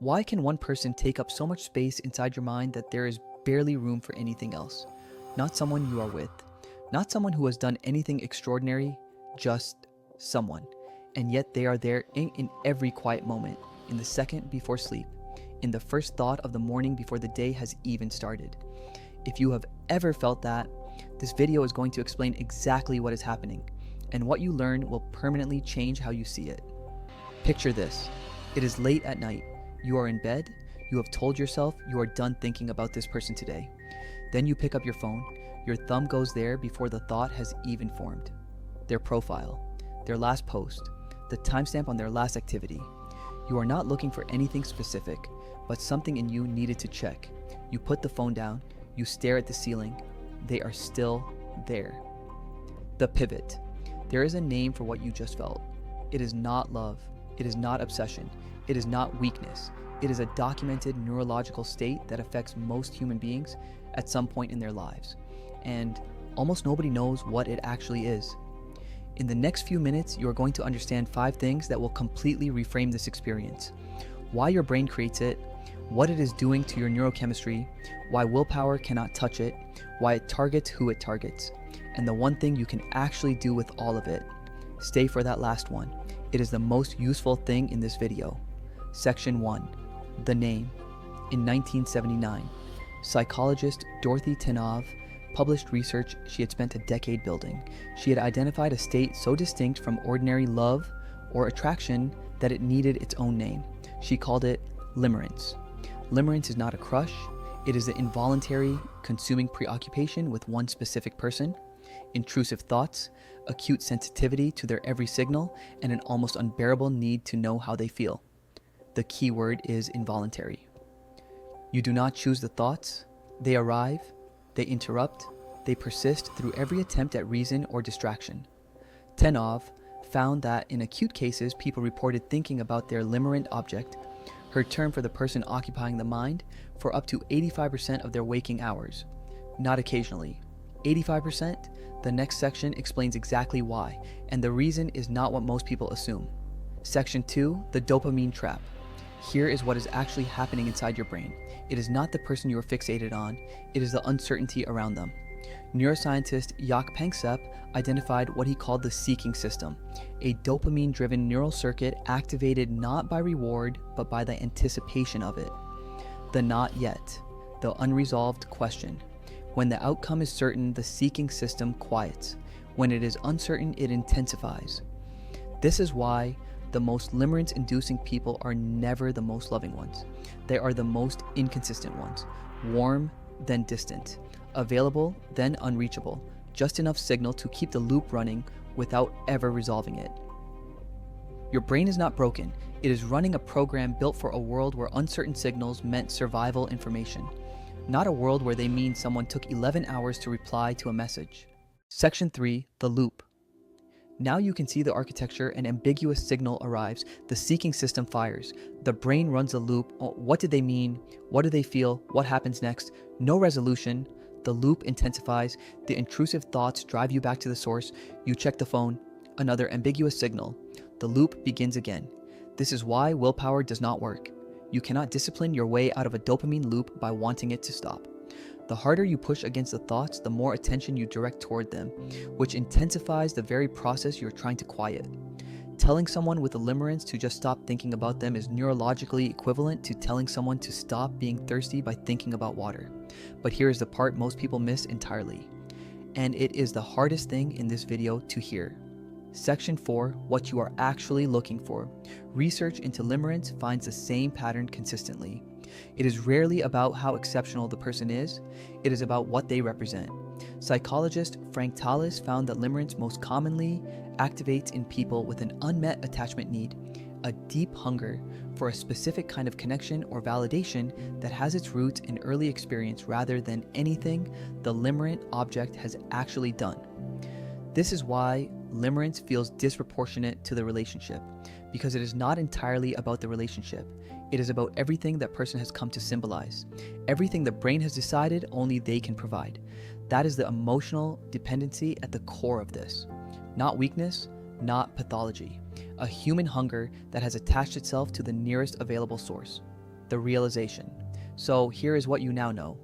Why can one person take up so much space inside your mind that there is barely room for anything else? Not someone you are with, not someone who has done anything extraordinary, just someone. And yet they are there in every quiet moment, in the second before sleep, in the first thought of the morning before the day has even started. If you have ever felt that, this video is going to explain exactly what is happening, and what you learn will permanently change how you see it. Picture this. It is late at night. You are in bed. You have told yourself you are done thinking about this person today. Then you pick up your phone. Your thumb goes there before the thought has even formed. Their profile, their last post, the timestamp on their last activity. You are not looking for anything specific, but something in you needed to check. You put the phone down. You stare at the ceiling. They are still there. The pivot. There is a name for what you just felt. It is not love. It is not obsession. It is not weakness. It is a documented neurological state that affects most human beings at some point in their lives. And almost nobody knows what it actually is. In the next few minutes, you are going to understand 5 things that will completely reframe this experience. Why your brain creates it, what it is doing to your neurochemistry, why willpower cannot touch it, why it targets who it targets, and the one thing you can actually do with all of it. Stay for that last one. It is the most useful thing in this video. Section 1. The name. In 1979, psychologist Dorothy Tenov published research she had spent a decade building. She had identified a state so distinct from ordinary love or attraction that it needed its own name. She called it limerence. Limerence is not a crush. It is the involuntary, consuming preoccupation with one specific person, intrusive thoughts, acute sensitivity to their every signal, and an almost unbearable need to know how they feel. The key word is involuntary. You do not choose the thoughts. They arrive, they interrupt, they persist through every attempt at reason or distraction. Tenov found that in acute cases, people reported thinking about their limerent object, her term for the person occupying the mind, for up to 85% of their waking hours. Not occasionally. 85%? The next section explains exactly why, and the reason is not what most people assume. Section 2, the dopamine trap. Here is what is actually happening inside your brain. It is not the person you are fixated on, it is the uncertainty around them. Neuroscientist Jaak Panksepp identified what he called the seeking system, a dopamine-driven neural circuit activated not by reward, but by the anticipation of it. The not yet, the unresolved question. When the outcome is certain, the seeking system quiets. When it is uncertain, it intensifies. This is why the most limerence-inducing people are never the most loving ones. They are the most inconsistent ones. Warm, then distant. Available, then unreachable. Just enough signal to keep the loop running without ever resolving it. Your brain is not broken. It is running a program built for a world where uncertain signals meant survival information. Not a world where they mean someone took 11 hours to reply to a message. Section 3, the loop. Now you can see the architecture. An ambiguous signal arrives. The seeking system fires. The brain runs a loop. What did they mean? What do they feel? What happens next? No resolution. The loop intensifies. The intrusive thoughts drive you back to the source. You check the phone. Another ambiguous signal. The loop begins again. This is why willpower does not work. You cannot discipline your way out of a dopamine loop by wanting it to stop. The harder you push against the thoughts, the more attention you direct toward them, which intensifies the very process you're trying to quiet. Telling someone with a limerence to just stop thinking about them is neurologically equivalent to telling someone to stop being thirsty by thinking about water. But here is the part most people miss entirely. And it is the hardest thing in this video to hear. Section 4, what you are actually looking for. Research into limerence finds the same pattern consistently. It is rarely about how exceptional the person is, it is about what they represent. Psychologist Frank Tallis found that limerence most commonly activates in people with an unmet attachment need, a deep hunger for a specific kind of connection or validation that has its roots in early experience rather than anything the limerent object has actually done. This is why limerence feels disproportionate to the relationship, because it is not entirely about the relationship. It is about everything that person has come to symbolize, everything the brain has decided only they can provide. That is the emotional dependency at the core of this. Not weakness, not pathology. A human hunger that has attached itself to the nearest available source. the realization. So here is what you now know.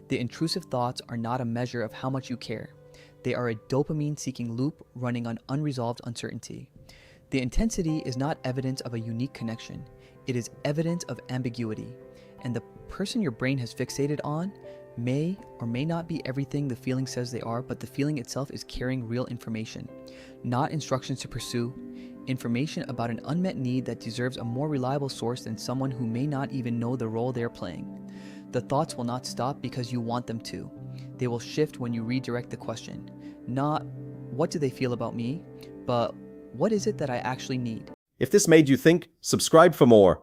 The intrusive thoughts are not a measure of how much you care. They are a dopamine-seeking loop running on unresolved uncertainty. The intensity is not evidence of a unique connection. It is evidence of ambiguity. And the person your brain has fixated on may or may not be everything the feeling says they are, but the feeling itself is carrying real information, not instructions to pursue, information about an unmet need that deserves a more reliable source than someone who may not even know the role they are playing. The thoughts will not stop because you want them to. They will shift when you redirect the question. Not, what do they feel about me? But what is it that I actually need? If this made you think, subscribe for more.